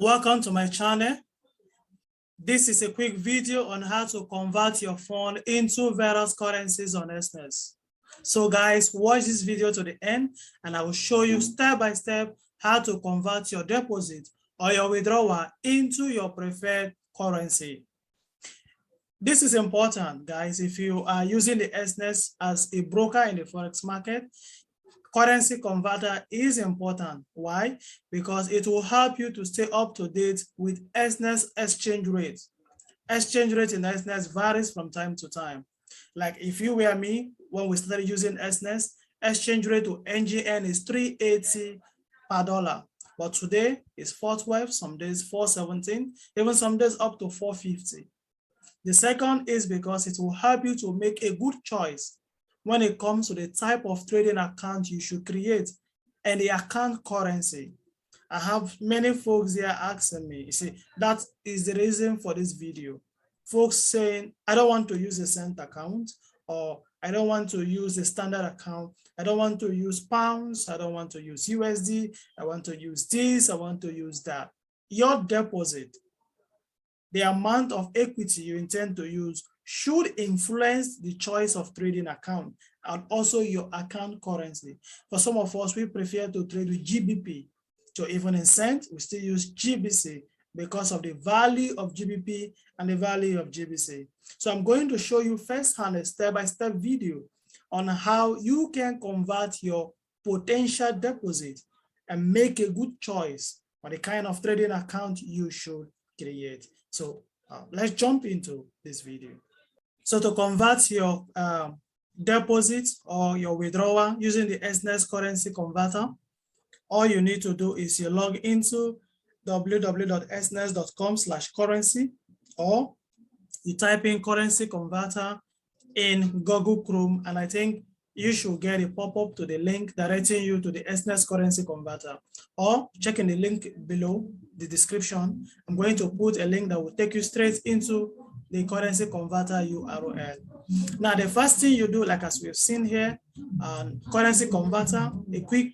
Welcome to my channel. This is a quick video on how to convert your fund into various currencies on Exness. So guys, watch this video to the end and I will show you step by step how to convert your deposit or your withdrawal into your preferred currency. This is important, guys. If you are using the Exness as a broker in the Forex market, currency converter is important. Why? Because it will help you to stay up to date with Exness exchange rate. Exchange rate in Exness varies from time to time. Like if you were me, when we started using Exness, exchange rate to NGN is 380 per dollar. But today it's 412, some days 417, even some days up to 450. The second is because it will help you to make a good choice when it comes to the type of trading account you should create and the account currency. I have many folks here asking me, you see, that is the reason for this video. Folks saying, I don't want to use a cent account, or I don't want to use a standard account. I don't want to use pounds. I don't want to use USD. I want to use this. I want to use that. Your deposit, the amount of equity you intend to use, should influence the choice of trading account and also your account currency. For some of us, we prefer to trade with GBP. So even in cent, we still use GBC because of the value of GBP and the value of GBC. So I'm going to show you firsthand a step-by-step video on how you can convert your potential deposit and make a good choice for the kind of trading account you should create. So let's jump into this video. So to convert your deposit or your withdrawal using the Exness Currency Converter, all you need to do is you log into www.exness.com/currency, or you type in currency converter in Google Chrome, and I think you should get a pop-up to the link directing you to the Exness Currency Converter, or check in the link below the description. I'm going to put a link that will take you straight into the currency converter URL. Now, the first thing you do, like as we've seen here, currency converter, a quick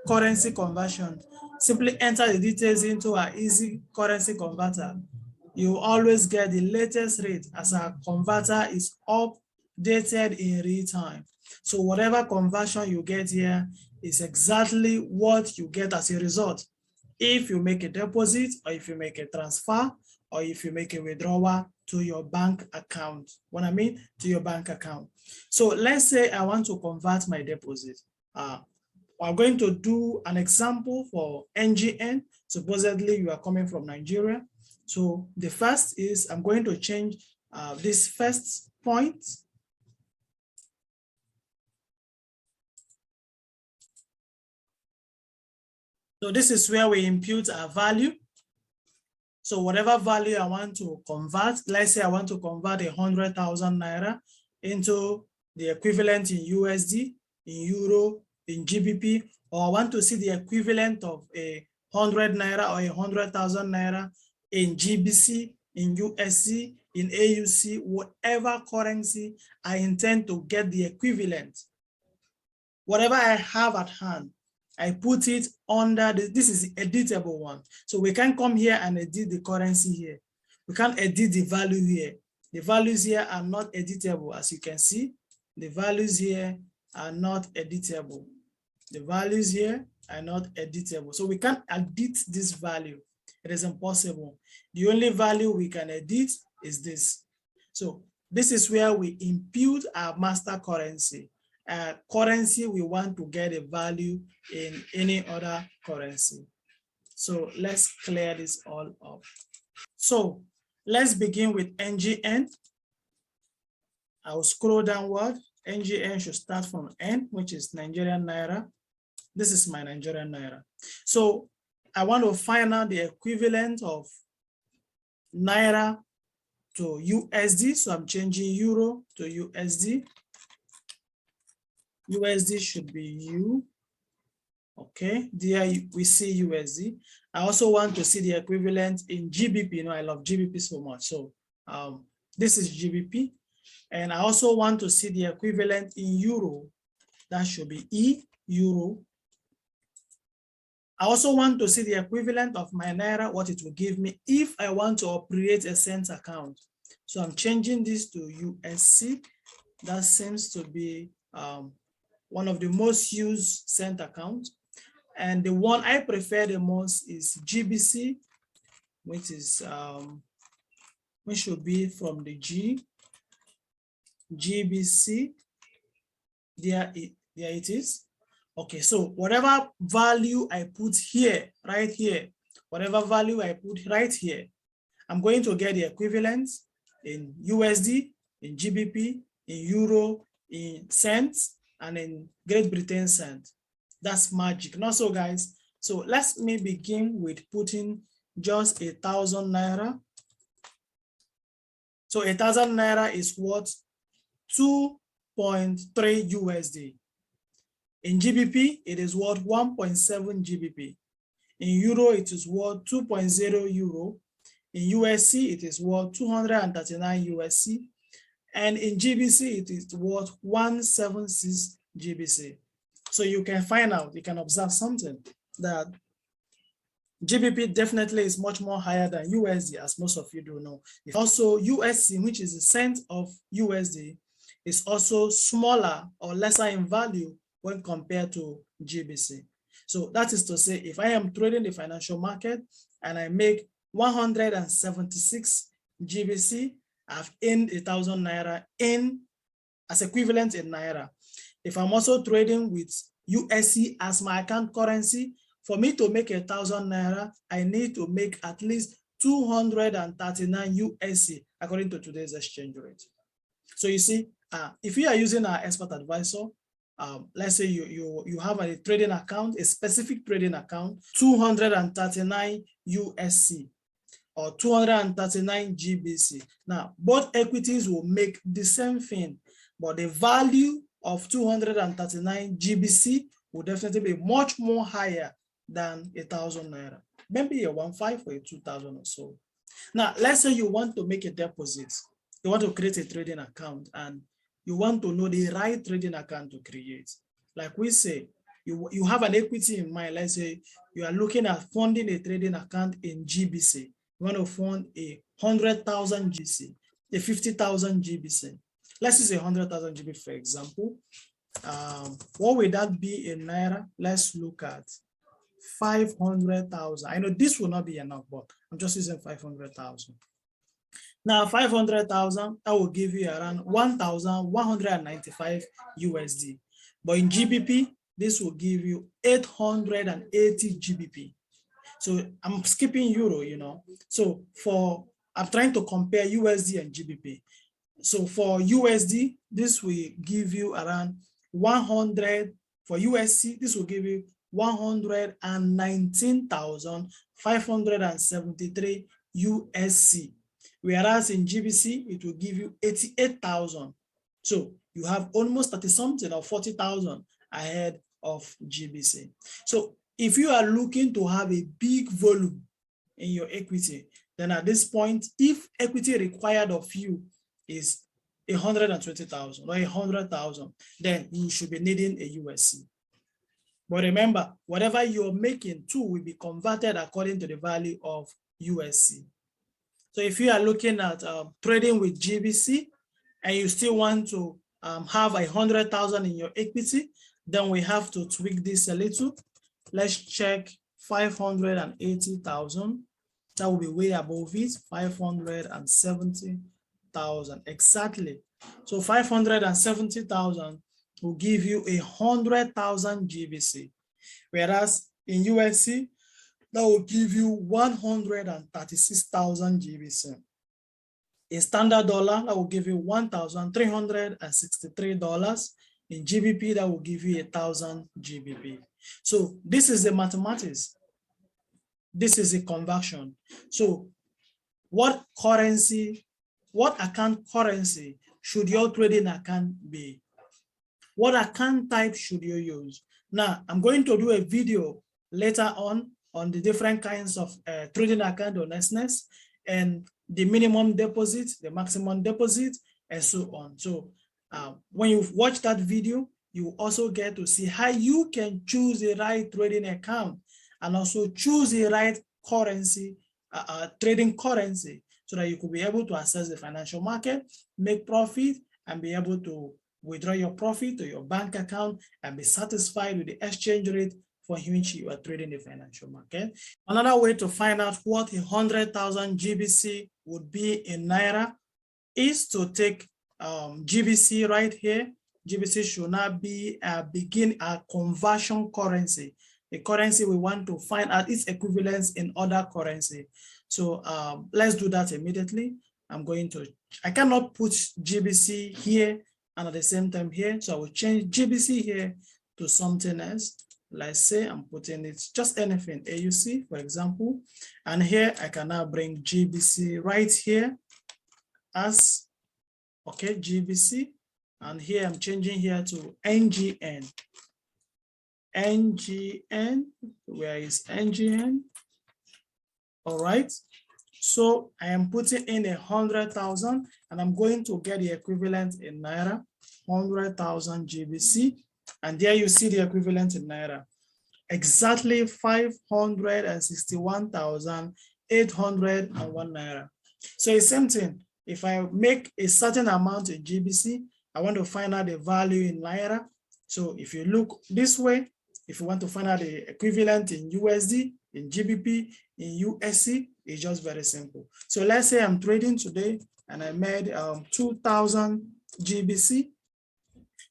currency conversion. Simply enter the details into our easy currency converter. You always get the latest rate as our converter is updated in real time. So whatever conversion you get here is exactly what you get as a result. If you make a deposit, or if you make a transfer, or if you make a withdrawal to your bank account. What I mean, to your bank account. So let's say I want to convert my deposit. I'm going to do an example for NGN. Supposedly you are coming from Nigeria. So the first is I'm going to change this first point. So this is where we impute our value. So whatever value I want to convert, let's say I want to convert 100,000 Naira into the equivalent in USD, in Euro, in GBP, or I want to see the equivalent of 100 Naira or 100,000 Naira in GBC, in USC, in AUC, whatever currency I intend to get the equivalent. Whatever I have at hand, I put it under this is the editable one. So we can come here and edit the currency here. We can't edit the value here. The values here are not editable. As you can see, the values here are not editable. The values here are not editable. So we can't edit this value. It is impossible. The only value we can edit is this. So this is where we impute our master currency. Currency we want to get a value in any other currency. So let's clear this all up. So let's begin with NGN. I will scroll downward. NGN should start from N, which is Nigerian Naira. This is my Nigerian Naira. So I want to find out the equivalent of Naira to USD. So I'm changing Euro to USD. USD should be U. Okay, there we see USD. I also want to see the equivalent in GBP. You know, I love GBP so much. So this is GBP. And I also want to see the equivalent in Euro. That should be E, Euro. I also want to see the equivalent of my Naira, what it will give me if I want to operate a cent account. So I'm changing this to USC. That seems to be one of the most used cent accounts. And the one I prefer the most is GBC, which is which should be from the GBC. There it is. Okay, so whatever value I put here, right here, whatever value I put right here, I'm going to get the equivalent in USD, in GBP, in Euro, in cents, and in Great Britain cent. That's magic. Not so, guys. So let me begin with putting just 1,000 Naira. So 1,000 Naira is worth 2.3 USD. In GBP, it is worth 1.7 GBP. In Euro, it is worth 2.0 Euro. In USC, it is worth 239 USC. And in GBC, it is worth 176 GBC. So you can find out, you can observe something, that GBP definitely is much more higher than USD, as most of you do know. Also, USC, which is a cent of USD, is also smaller or lesser in value when compared to GBC. So that is to say, if I am trading the financial market and I make 176 GBC, I've earned 1,000 Naira as equivalent in Naira. If I'm also trading with USC as my account currency, for me to make 1,000 Naira, I need to make at least 239 USC according to today's exchange rate. So you see, if you are using our expert advisor, let's say you have a trading account, a specific trading account, 239 USC or 239 GBC. Now, both equities will make the same thing, but the value of 239 GBC will definitely be much more higher than 1,000 Naira. Maybe a 1.5 or a 2,000 or so. Now, let's say you want to make a deposit. You want to create a trading account and you want to know the right trading account to create. Like we say, you have an equity in mind. Let's say you are looking at funding a trading account in GBC. You want to fund a 100,000 GBC, a 50,000 GBC. Let's use 100,000 GB, for example. What would that be in Naira? Let's look at 500,000. I know this will not be enough, but I'm just using 500,000. Now, 500,000, that will give you around 1,195 USD. But in GBP, this will give you 880 GBP. So I'm skipping Euro, you know. So I'm trying to compare USD and GBP. So for USD, this will give you around 100. For USC, this will give you 119,573 USC. Whereas in GBC, it will give you 88,000. So you have almost 30 something or 40,000 ahead of GBC. So if you are looking to have a big volume in your equity, then at this point, if equity required of you is 120,000 or 100,000, then you should be needing a USC. But remember, whatever you're making too will be converted according to the value of USC. So if you are looking at trading with GBC and you still want to have 100,000 in your equity, then we have to tweak this a little. Let's check 580,000. That will be way above it, 570,000 exactly. So 570,000 will give you 100,000 GBC, whereas in USC, that will give you 136,000 GBC. In standard dollar, that will give you $1,363. In GBP, that will give you 1,000 GBP. So this is the mathematics. This is the conversion. So what account currency should your trading account be? What account type should you use? Now, I'm going to do a video later on the different kinds of trading account on Exness and the minimum deposit, the maximum deposit, and so on. So when you watch that video, you also get to see how you can choose the right trading account and also choose the right currency, trading currency, so that you could be able to access the financial market, make profit, and be able to withdraw your profit to your bank account and be satisfied with the exchange rate for which you are trading the financial market. Another way to find out what 100,000 GBC would be in Naira is to take GBC right here. GBC should not be a conversion currency, the currency we want to find out its equivalence in other currency. So let's do that immediately. I cannot put GBC here and at the same time here. So I will change GBC here to something else. Let's say I'm putting it just anything, AUC, for example. And here I can now bring GBC right here as, okay, GBC. And here I'm changing here to NGN. NGN, where is NGN? All right. So I am putting in 100,000 and I'm going to get the equivalent in Naira, 100,000 GBC. And there you see the equivalent in Naira, exactly 561,801 Naira. So it's same thing. If I make a certain amount in GBC, I want to find out the value in Naira. So if you look this way, if you want to find out the equivalent in USD, in GBP, in USC, it's just very simple. So let's say I'm trading today and I made 2,000 GBC.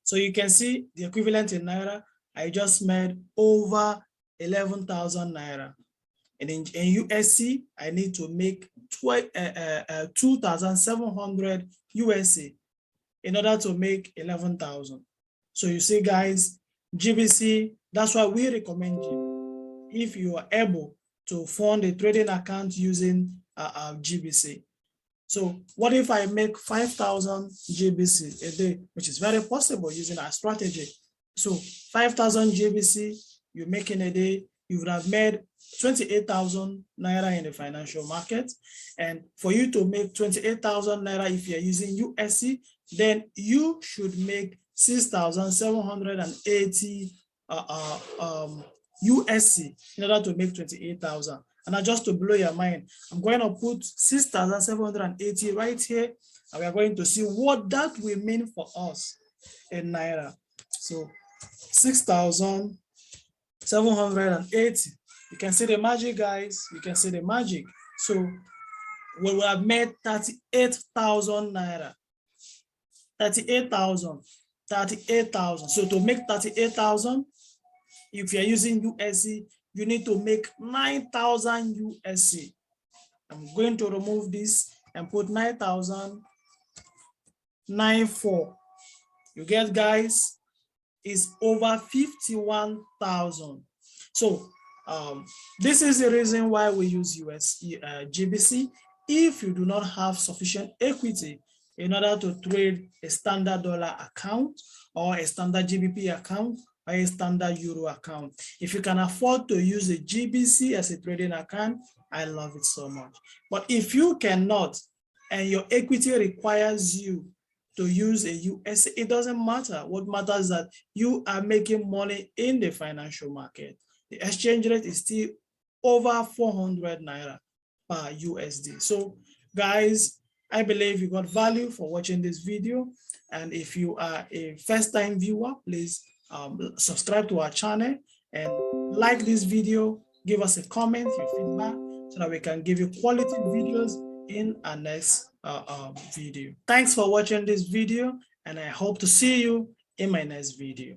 So you can see the equivalent in Naira, I just made over 11,000 Naira. And in USC, I need to make 2,700 USC in order to make 11,000. So you see, guys, GBC, that's why we recommend you, if you are able to fund a trading account using GBC. So what if I make 5,000 GBC a day, which is very possible using our strategy. So 5,000 GBC you make in a day, you would have made 28,000 Naira in the financial market. And for you to make 28,000 Naira, if you're using USC, then you should make 6,780 USC in order to make 28,000. And now just to blow your mind, I'm going to put 6,780 right here, and we're going to see what that will mean for us in Naira. So 6,780. You can see the magic, guys. You can see the magic. So we will have made 38,000 Naira. 38,000. 38,000. So to make 38,000, if you're using USC, you need to make 9,000 USC. I'm going to remove this and put 9,094. You get, guys, is over 51,000. So this is the reason why we use GBC. If you do not have sufficient equity in order to trade a standard dollar account or a standard GBP account or a standard euro account, if you can afford to use a GBC as a trading account, I love it so much. But if you cannot and your equity requires you to use a US, it doesn't matter. What matters is that you are making money in the financial market. The exchange rate is still over 400 Naira per USD. So guys, I believe you got value for watching this video. And if you are a first-time viewer, please subscribe to our channel and like this video, give us a comment, your feedback, so that we can give you quality videos in our next video. Thanks for watching this video, and I hope to see you in my next video.